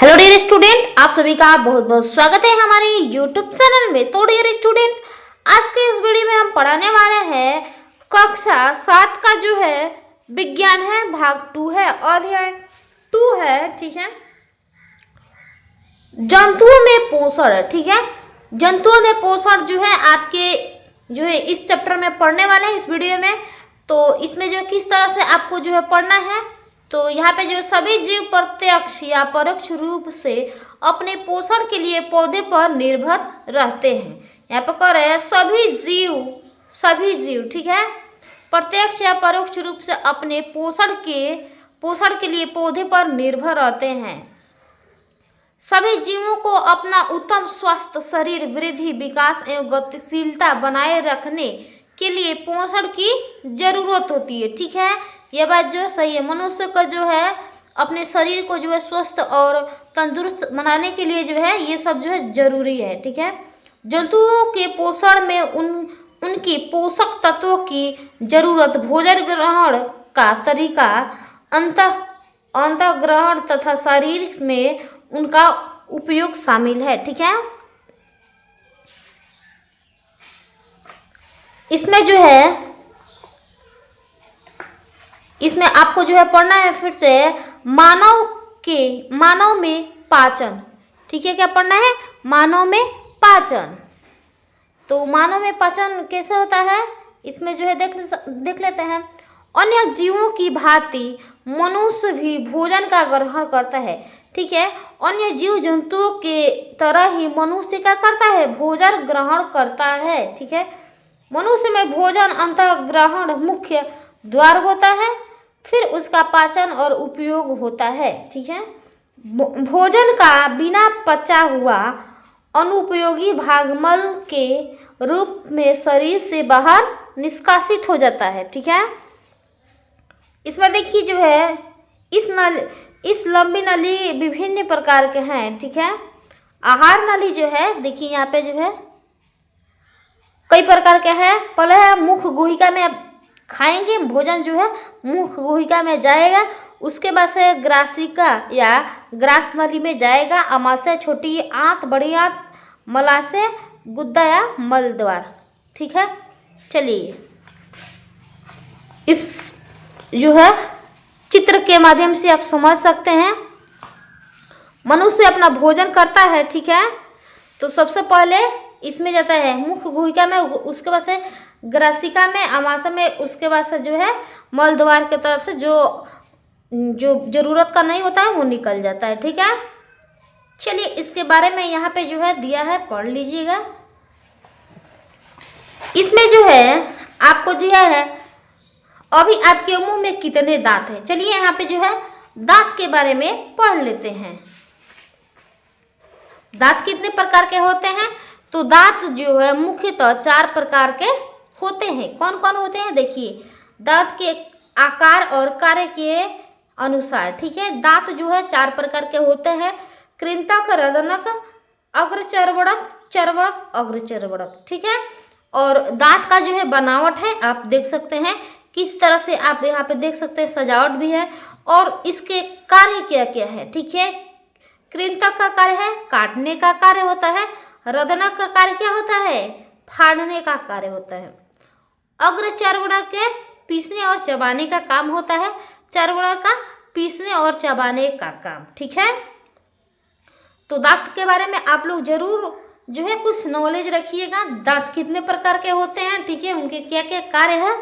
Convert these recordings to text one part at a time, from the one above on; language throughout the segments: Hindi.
हेलो डियर स्टूडेंट, आप सभी का बहुत बहुत स्वागत है हमारे यूट्यूब चैनल में। तो डियर स्टूडेंट, आज के इस वीडियो में हम पढ़ाने वाले हैं कक्षा 7 का जो है विज्ञान है, भाग 2 है, अध्याय 2 है। ठीक है, जंतुओं में पोषण। ठीक है, जंतुओं में पोषण जो है आपके जो है इस चैप्टर में पढ़ने वाले हैं इस वीडियो में। तो इसमें जो किस तरह से आपको जो है पढ़ना है, तो यहाँ पे जो सभी जीव प्रत्यक्ष या परोक्ष रूप से अपने पोषण के लिए पौधे पर निर्भर रहते हैं। यहाँ पे कह रहे हैं सभी जीव ठीक है, प्रत्यक्ष या परोक्ष रूप से अपने पोषण के लिए पौधे पर निर्भर रहते हैं। सभी जीवों को अपना उत्तम स्वास्थ्य, शरीर वृद्धि, विकास एवं गतिशीलता बनाए रखने के लिए पोषण की जरूरत होती है। ठीक है, यह बात जो सही है। मनुष्य का जो है अपने शरीर को जो है स्वस्थ और तंदुरुस्त बनाने के लिए जो है ये सब जो है जरूरी है। ठीक है, जंतुओं के पोषण में उनकी पोषक तत्वों की जरूरत, भोजन ग्रहण का तरीका, अंतःग्रहण तथा शरीर में उनका उपयोग शामिल है। ठीक है, इसमें जो है इसमें आपको जो है पढ़ना है फिर से मानव में पाचन। ठीक है, क्या पढ़ना है? मानव में पाचन। तो मानव में पाचन कैसे होता है इसमें जो है देख लेते हैं। अन्य जीवों की भांति मनुष्य भी भोजन का ग्रहण करता है। ठीक है, अन्य जीव जंतुओं के तरह ही मनुष्य क्या करता है? भोजन ग्रहण करता है। ठीक है, मनुष्य में भोजन अंतःग्रहण मुख्य द्वार होता है, फिर उसका पाचन और उपयोग होता है। ठीक है, भोजन का बिना पचा हुआ अनुपयोगी भाग मल के रूप में शरीर से बाहर निष्कासित हो जाता है। ठीक है, इसमें देखिए जो है इस लंबी नली विभिन्न प्रकार के हैं। ठीक है, आहार नली जो है देखिए यहाँ पे जो है कई प्रकार के हैं। पहले है मुख गुहिका में खाएंगे, भोजन जो है मुख गुहिका में जाएगा, उसके बाद से ग्रासिका या ग्रास नली में जाएगा, अमाशय, छोटी आंत, बड़ी आंत, मलाशय, गुद्दा या मल द्वार। ठीक है, चलिए इस जो है चित्र के माध्यम से आप समझ सकते हैं। मनुष्य अपना भोजन करता है। ठीक है, तो सबसे पहले इसमें जाता है मुख गुहिका में, उसके बाद से ग्रासिका में, अमाशय में, उसके बाद से जो है मल द्वार की तरफ से जो जरूरत का नहीं होता है वो निकल जाता है। ठीक है, चलिए इसके बारे में यहाँ पे जो है दिया है, पढ़ लीजिएगा। इसमें जो है आपको दिया है अभी आपके मुंह में कितने दांत हैं। चलिए यहाँ पे जो है दांत के बारे में पढ़ लेते हैं। दांत कितने प्रकार के होते हैं? तो दांत जो है मुख्यतः 4 प्रकार के होते हैं। कौन कौन होते हैं देखिए, दांत के आकार और कार्य के अनुसार। ठीक है, दांत जो है 4 प्रकार के होते हैं। कृंतक, रदनक, अग्रचर्वणक, चर्वक, अग्रचर्वणक। ठीक है, और दांत का जो है बनावट है आप देख सकते हैं किस तरह से, आप यहाँ पे देख सकते हैं सजावट भी है, और इसके कार्य क्या क्या है। ठीक है, कृंतक का कार्य है काटने का कार्य होता है। रदनक का कार्य क्या होता है? फाड़ने का कार्य होता है। अग्रचर्वणक के पीसने और चबाने का काम होता है। चर्वणक का पीसने और चबाने का काम। ठीक है, तो दांत के बारे में आप लोग जरूर जो है कुछ नॉलेज रखिएगा। दांत कितने प्रकार के होते हैं, ठीक है, उनके क्या क्या कार्य है।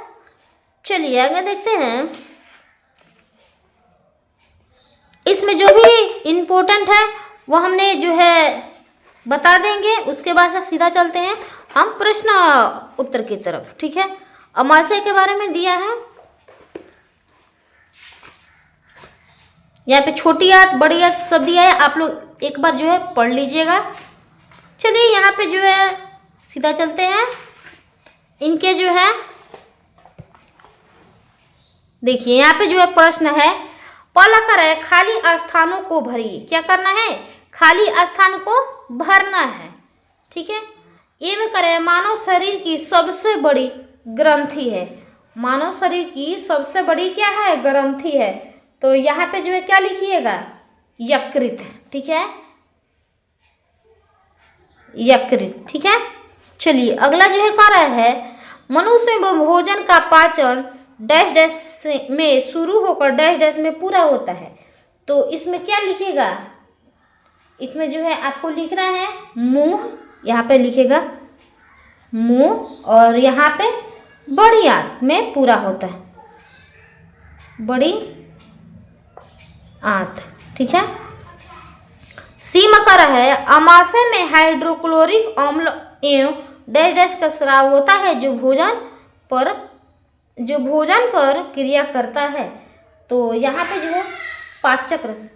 चलिए आगे देखते हैं। इसमें जो भी इम्पोर्टेंट है वो हमने जो है बता देंगे, उसके बाद से सीधा चलते हैं हम प्रश्न उत्तर की तरफ। ठीक है, अमाशय के बारे में दिया है, यहाँ पे छोटी आंत, बड़ी आंत सब दिया है, आप लोग एक बार जो है पढ़ लीजिएगा। चलिए यहाँ पे जो है सीधा चलते हैं। इनके जो है देखिए यहाँ पे जो है प्रश्न है, पहला कर है खाली स्थानों को भरिए। क्या करना है? खाली स्थान को भरना है। ठीक है, ये में करें मानव शरीर की सबसे बड़ी ग्रंथि है। मानव शरीर की सबसे बड़ी क्या है? ग्रंथि है। तो यहाँ पे जो है क्या लिखिएगा? यकृत, ठीक है, यकृत, ठीक है। चलिए अगला जो है कह रहा है मनुष्य में भोजन का पाचन डैश डैश में शुरू होकर डैश डैश में पूरा होता है। तो इसमें क्या लिखेगा, इसमें जो है आपको लिखना है मुंह, यहाँ पे लिखेगा मुंह, और यहाँ पे बड़ी आंत में पूरा होता है, बड़ी आंत, ठीक है। सी में कह रहा है अमाशय में हाइड्रोक्लोरिक अम्ल एवं डैश डैश का स्राव होता है जो भोजन पर क्रिया करता है। तो यहाँ पे जो है पाचक रस,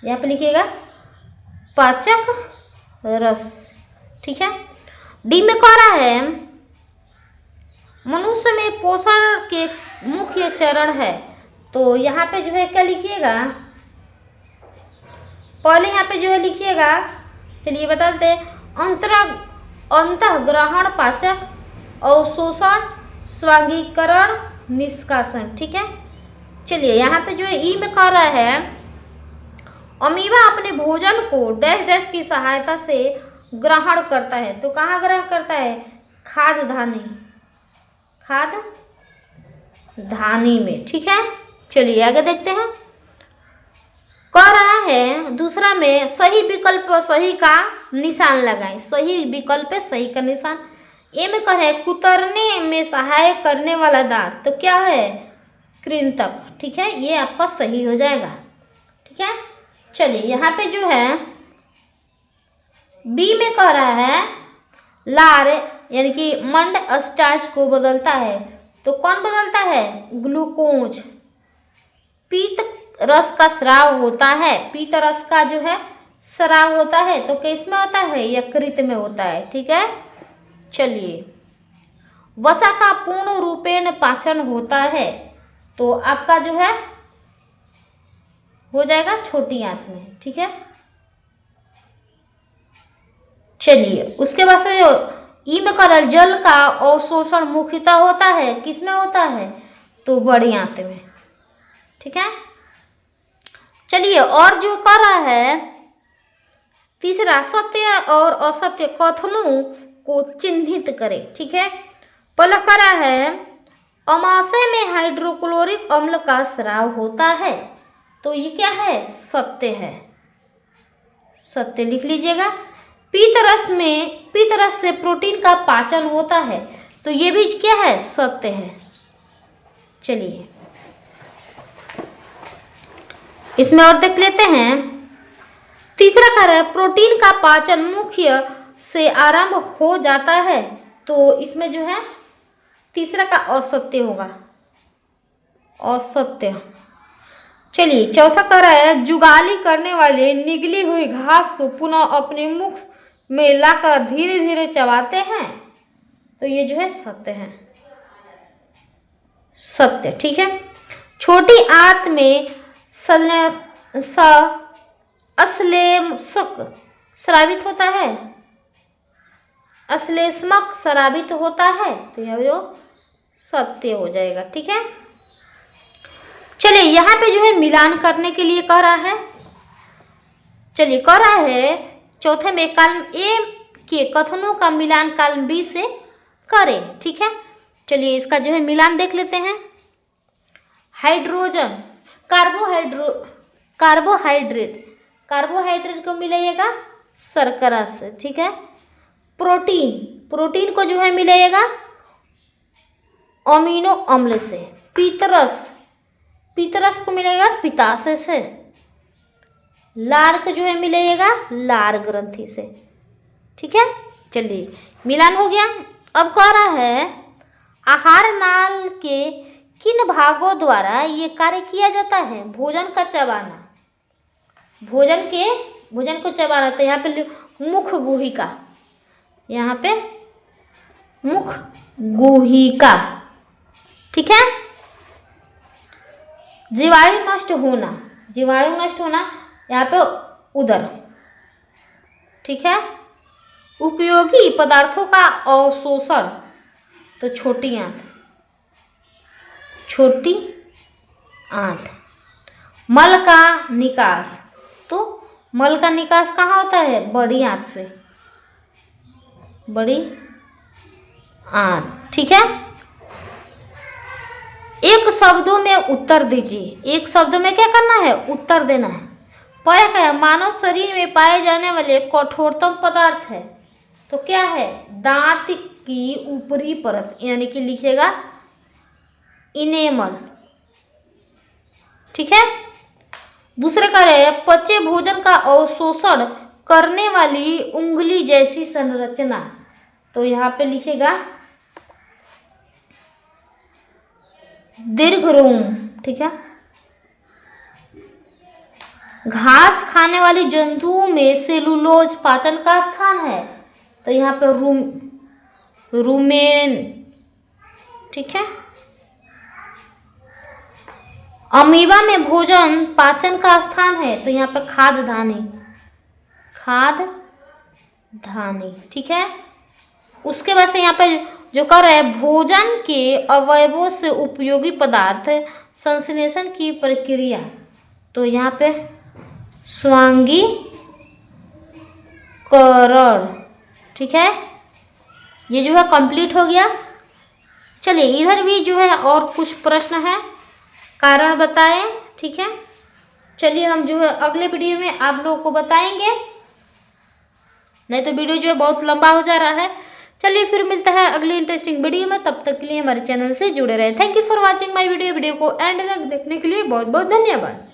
यहाँ पे लिखिएगा पाचक रस, ठीक है। डी में कह रहा है मनुष्य में पोषण के मुख्य चरण है। तो यहाँ पे जो है क्या लिखिएगा, पहले यहाँ पे जो है लिखिएगा, चलिए बता देते हैं, अंतःग्रहण, पाचक, अवशोषण, स्वांगीकरण, निष्कासन, ठीक है। चलिए यहाँ पे जो है ई में कह रहा है अमीबा अपने भोजन को डैश डैश की सहायता से ग्रहण करता है। तो कहाँ ग्रहण करता है, खाद्यधानी में, ठीक है। चलिए आगे देखते हैं, कह रहा है दूसरा में सही विकल्प सही का निशान लगाएं, सही विकल्प पे सही का निशान। ए में कह रहे कुतरने में सहायक करने वाला दांत, तो क्या है, कृंतक, ठीक है, ये आपका सही हो जाएगा, ठीक है। चलिए यहाँ पे जो है बी में कह रहा है लार यानी कि मंड स्टार्च को बदलता है। तो कौन बदलता है, ग्लूकोज। पीत रस का स्राव होता है, पीत रस का जो है स्राव होता है तो किस में होता है, यकृत में होता है, ठीक है। चलिए वसा का पूर्ण रूपेण पाचन होता है। तो आपका जो है हो जाएगा छोटी आंत में, ठीक है। चलिए उसके बाद से जो ई में करल जल का अवशोषण मुख्यतः होता है, किस में होता है, तो बड़ी आंत में, ठीक है। चलिए और जो कर रहा है तीसरा, सत्य और असत्य कथनों को चिन्हित करें, ठीक है। पहला कर रहा है अमाशय में हाइड्रोक्लोरिक अम्ल का स्राव होता है। तो ये क्या है, सत्य है, सत्य लिख लीजिएगा। पीत रस से प्रोटीन का पाचन होता है। तो ये भी क्या है, सत्य है। चलिए इसमें और देख लेते हैं, तीसरा कार्य प्रोटीन का पाचन मुख्य से आरंभ हो जाता है। तो इसमें जो है तीसरा का असत्य होगा, असत्य। चलिए चौथा कह रहा है जुगाली करने वाले निगली हुई घास को पुनः अपने मुख में लाकर धीरे धीरे चबाते हैं। तो ये जो है सत्य है, सत्य, ठीक है। छोटी आंत में अश्लेषक स्रावित होता है, अश्लेषक स्रावित होता है। तो यह जो सत्य हो जाएगा, ठीक है। चलिए यहाँ पे जो है मिलान करने के लिए कह रहा है, चलिए कह रहा है चौथे में कॉलम ए के कथनों का मिलान कॉलम बी से करें, ठीक है। चलिए इसका जो है मिलान देख लेते हैं। हाइड्रोजन कार्बोहाइड्रेट को मिलाइएगा शर्करा से, ठीक है। प्रोटीन को जो है मिलाइएगा अमीनो अम्ल से। पीतरस को मिलेगा पित्ताशय से। लार को जो है मिलेगा लार ग्रंथि से, ठीक है। चलिए मिलान हो गया। अब कह रहा है आहार नाल के किन भागों द्वारा ये कार्य किया जाता है, भोजन का चबाना, भोजन को चबाना। तो यहाँ पे मुख गुहिका, यहाँ पे मुख गुहिका, ठीक है। जीवाणु नष्ट होना यहाँ पे उदर, ठीक है। उपयोगी पदार्थों का अवशोषण, तो छोटी आंत। मल का निकास, तो मल का निकास कहाँ होता है? बड़ी आंत से, बड़ी आंत। ठीक है, एक शब्दों में उत्तर दीजिए। एक शब्द में क्या करना है? उत्तर देना है। पहला क्या है? मानव शरीर में पाए जाने वाले कठोरतम पदार्थ है, तो क्या है? दांत की ऊपरी परत, यानी कि लिखेगा इनेमल। ठीक है, दूसरे का है पचे भोजन का अवशोषण करने वाली उंगली जैसी संरचना, तो यहाँ पे लिखेगा दीर्घ रोम। ठीक है, घास खाने वाली जंतुओं में सेलुलोज पाचन का स्थान है, तो यहाँ पे रूमेन। ठीक है, अमीबा में भोजन पाचन का स्थान है, तो यहाँ पे खाद्यधानी, खाद्यधानी। ठीक है, उसके बाद से यहाँ पे जो कर रहे हैं भोजन के अवयवों से उपयोगी पदार्थ संश्लेषण की प्रक्रिया, तो यहाँ पे स्वांगीकरण। ठीक है, ये जो है कंप्लीट हो गया। चलिए इधर भी जो है और कुछ प्रश्न है, कारण बताएं। ठीक है, चलिए हम जो है अगले वीडियो में आप लोगों को बताएंगे, नहीं तो वीडियो जो है बहुत लंबा हो जा रहा है। चलिए फिर मिलता है अगली इंटरेस्टिंग वीडियो में, तब तक के लिए हमारे चैनल से जुड़े रहें। Thank you for watching my video को एंड तक देखने के लिए बहुत बहुत धन्यवाद।